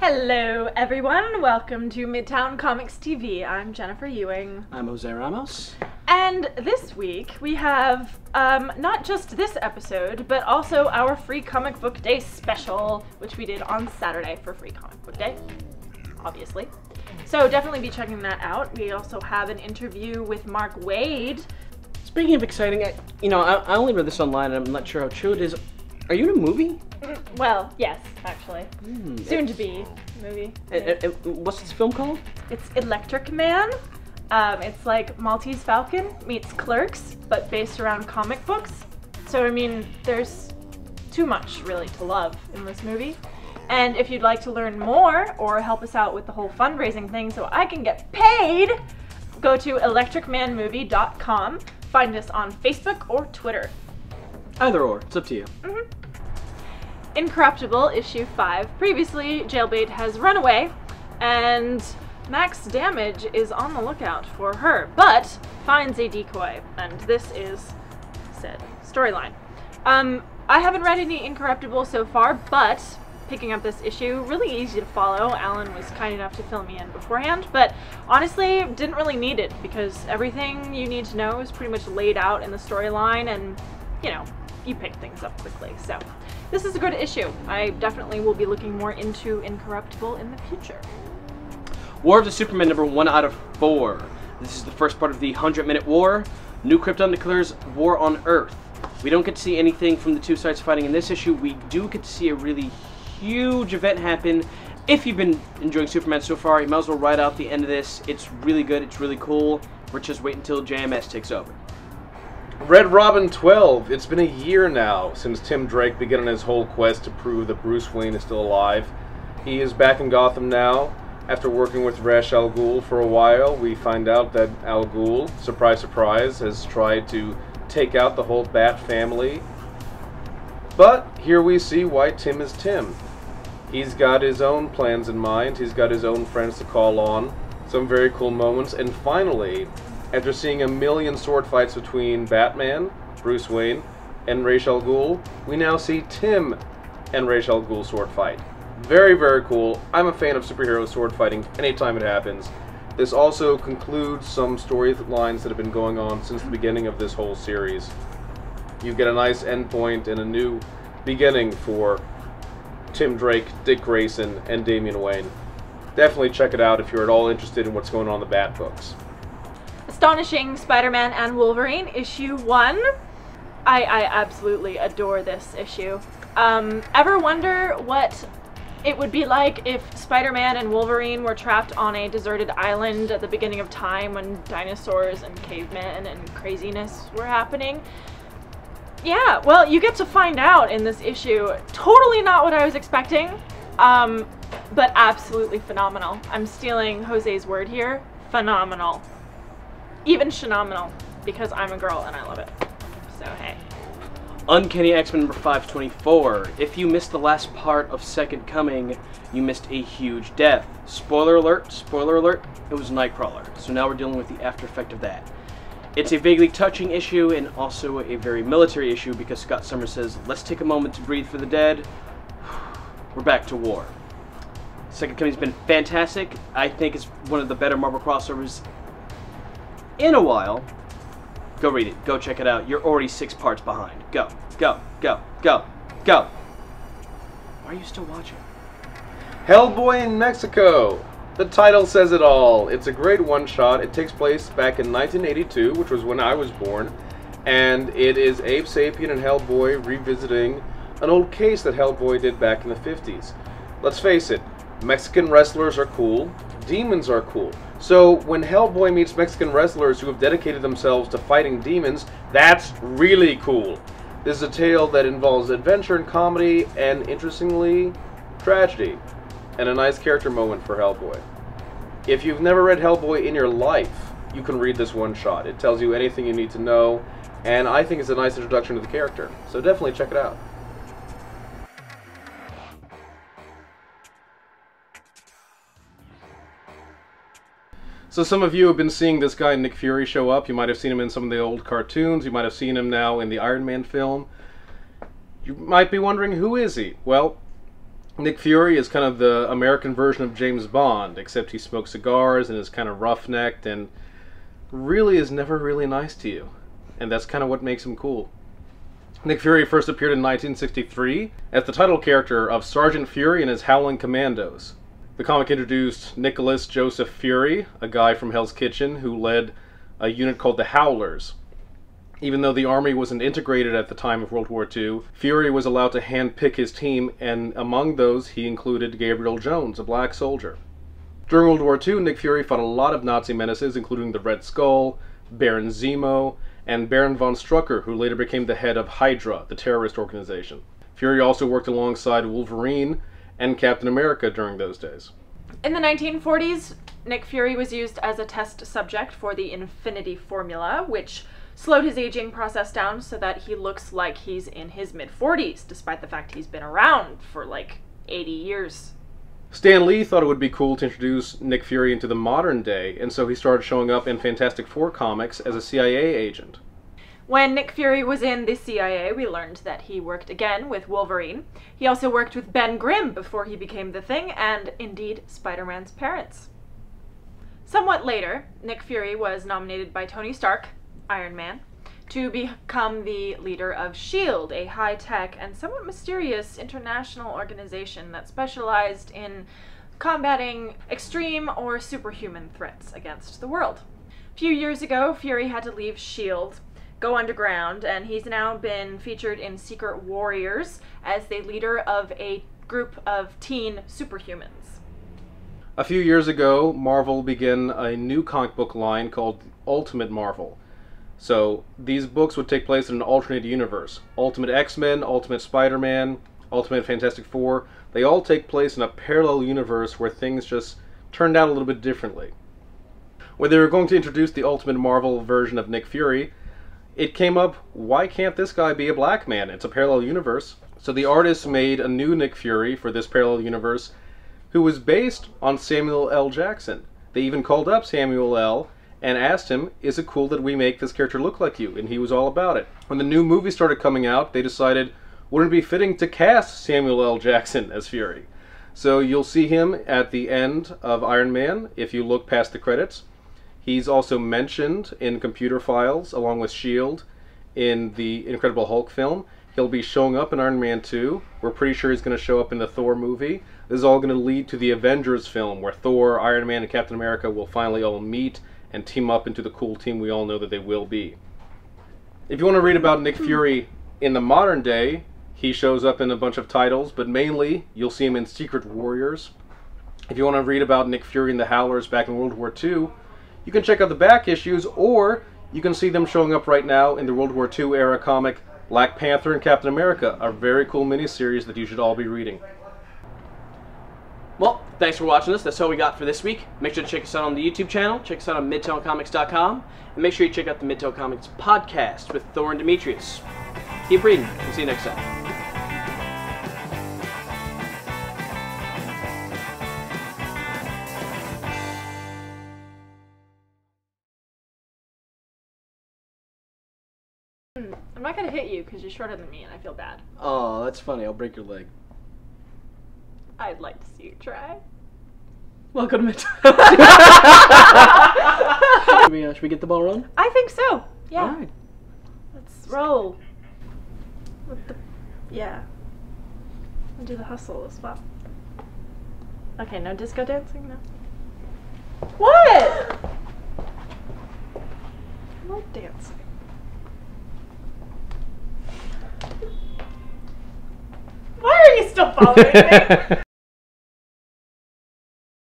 Hello everyone, welcome to Midtown Comics TV. I'm Jennifer Ewing. I'm Jose Ramos. And this week we have not just this episode, but also our Free Comic Book Day special, which we did on Saturday for Free Comic Book Day, obviously. So definitely be checking that out. We also have an interview with Mark Waid. Speaking of exciting, I only read this online and I'm not sure how true it is. Are you in a movie? Well, yes, actually. Soon to be movie. What's this film called? It's Electric Man. It's like Maltese Falcon meets Clerks, but based around comic books. So, I mean, there's too much, really, to love in this movie. And if you'd like to learn more, or help us out with the whole fundraising thing so I can get paid, go to electricmanmovie.com. Find us on Facebook or Twitter. Either or, it's up to you. Incorruptible, issue 5. Previously, Jailbait has run away, and Max Damage is on the lookout for her, but finds a decoy, and this is said storyline. I haven't read any Incorruptible so far, but picking up this issue, really easy to follow. Alan was kind enough to fill me in beforehand, but honestly, didn't really need it, because everything you need to know is pretty much laid out in the storyline, and, you know, you pick things up quickly, so this is a good issue. I definitely will be looking more into Incorruptible in the future. War of the Supermen number 1 out of 4. This is the first part of the 100-minute war. New Krypton declares war on Earth. We don't get to see anything from the two sides fighting in this issue. We do get to see a really huge event happen. If you've been enjoying Superman so far, you might as well ride out the end of this. It's really good, it's really cool. We're just waiting until JMS takes over. Red Robin 12. It's been a year now since Tim Drake began on his whole quest to prove that Bruce Wayne is still alive. He is back in Gotham now. After working with Ra's al Ghul for a while, we find out that Al Ghul, surprise surprise, has tried to take out the whole Bat family. But here we see why Tim is Tim. He's got his own plans in mind, he's got his own friends to call on, some very cool moments, and finally, after seeing a million sword fights between Batman, Bruce Wayne, and Ra's al Ghul, we now see Tim and Ra's al Ghul sword fight. Very, very cool. I'm a fan of superhero sword fighting anytime it happens. This also concludes some storylines that have been going on since the beginning of this whole series. You get a nice endpoint and a new beginning for Tim Drake, Dick Grayson, and Damian Wayne. Definitely check it out if you're at all interested in what's going on in the Bat books. Astonishing Spider-Man and Wolverine, issue 1. I absolutely adore this issue. Ever wonder what it would be like if Spider-Man and Wolverine were trapped on a deserted island at the beginning of time when dinosaurs and cavemen and craziness were happening? Yeah, well, you get to find out in this issue. Totally not what I was expecting, but absolutely phenomenal. I'm stealing Jose's word here. Phenomenal. Even phenomenal, because I'm a girl and I love it. So, hey. Uncanny X-Men number 524. If you missed the last part of Second Coming, you missed a huge death. Spoiler alert, it was Nightcrawler. So now we're dealing with the after effect of that. It's a vaguely touching issue and also a very military issue because Scott Summers says, let's take a moment to breathe for the dead. We're back to war. Second Coming's been fantastic. I think it's one of the better Marvel crossovers in a while. Go read it. Go check it out. You're already 6 parts behind. Go. Go. Go. Go. Go. Why are you still watching? Hellboy in Mexico. The title says it all. It's a great one-shot. It takes place back in 1982, which was when I was born, and it is Abe Sapien and Hellboy revisiting an old case that Hellboy did back in the 50s. Let's face it, Mexican wrestlers are cool, demons are cool. So when Hellboy meets Mexican wrestlers who have dedicated themselves to fighting demons, that's really cool. This is a tale that involves adventure and comedy, and interestingly, tragedy, and a nice character moment for Hellboy. If you've never read Hellboy in your life, you can read this one shot. It tells you anything you need to know, and I think it's a nice introduction to the character. So definitely check it out. So some of you have been seeing this guy Nick Fury show up. You might have seen him in some of the old cartoons. You might have seen him now in the Iron Man film. You might be wondering, who is he? Well, Nick Fury is kind of the American version of James Bond, except he smokes cigars and is kind of rough-necked and really is never really nice to you. And that's kind of what makes him cool. Nick Fury first appeared in 1963 as the title character of Sergeant Fury and his Howling Commandos. The comic introduced Nicholas Joseph Fury, a guy from Hell's Kitchen who led a unit called the Howlers. Even though the army wasn't integrated at the time of World War II, Fury was allowed to hand-pick his team, and among those he included Gabriel Jones, a black soldier. During World War II, Nick Fury fought a lot of Nazi menaces, including the Red Skull, Baron Zemo, and Baron von Strucker, who later became the head of Hydra, the terrorist organization. Fury also worked alongside Wolverine and Captain America during those days. In the 1940s, Nick Fury was used as a test subject for the Infinity Formula, which slowed his aging process down so that he looks like he's in his mid-40s, despite the fact he's been around for like 80 years. Stan Lee thought it would be cool to introduce Nick Fury into the modern day, and so he started showing up in Fantastic Four comics as a CIA agent. When Nick Fury was in the CIA, we learned that he worked again with Wolverine. He also worked with Ben Grimm before he became the Thing, and indeed Spider-Man's parents. Somewhat later, Nick Fury was nominated by Tony Stark, Iron Man, to become the leader of S.H.I.E.L.D., a high-tech and somewhat mysterious international organization that specialized in combating extreme or superhuman threats against the world. A few years ago, Fury had to leave S.H.I.E.L.D., go underground, and he's now been featured in Secret Warriors as the leader of a group of teen superhumans. A few years ago, Marvel began a new comic book line called Ultimate Marvel. So these books would take place in an alternate universe. Ultimate X-Men, Ultimate Spider-Man, Ultimate Fantastic Four, they all take place in a parallel universe where things just turned out a little bit differently. When they were going to introduce the Ultimate Marvel version of Nick Fury, it came up, why can't this guy be a black man? It's a parallel universe. So the artists made a new Nick Fury for this parallel universe who was based on Samuel L. Jackson. They even called up Samuel L. and asked him, is it cool that we make this character look like you? And he was all about it. When the new movie started coming out, they decided, wouldn't it be fitting to cast Samuel L. Jackson as Fury? So you'll see him at the end of Iron Man, if you look past the credits. He's also mentioned in computer files, along with S.H.I.E.L.D., in the Incredible Hulk film. He'll be showing up in Iron Man 2. We're pretty sure he's going to show up in the Thor movie. This is all going to lead to the Avengers film, where Thor, Iron Man, and Captain America will finally all meet and team up into the cool team we all know that they will be. If you want to read about Nick Fury in the modern day, he shows up in a bunch of titles, but mainly you'll see him in Secret Warriors. If you want to read about Nick Fury and the Howlers back in World War II, you can check out the back issues, or you can see them showing up right now in the World War II era comic Black Panther and Captain America, a very cool miniseries that you should all be reading. Well, thanks for watching us. That's all we got for this week. Make sure to check us out on the YouTube channel. Check us out on MidtownComics.com. And make sure you check out the Midtown Comics podcast with Thor and Demetrius. Keep reading. We'll see you next time. I'm not gonna hit you because you're shorter than me and I feel bad. Oh, that's funny. I'll break your leg. I'd like to see you try. Welcome to Midtown. Should we get the ball rolling? I think so. Yeah. All right. Let's roll. Yeah. And do the hustle as well. Okay, no disco dancing, no. What? I like dancing. Why are you still following me?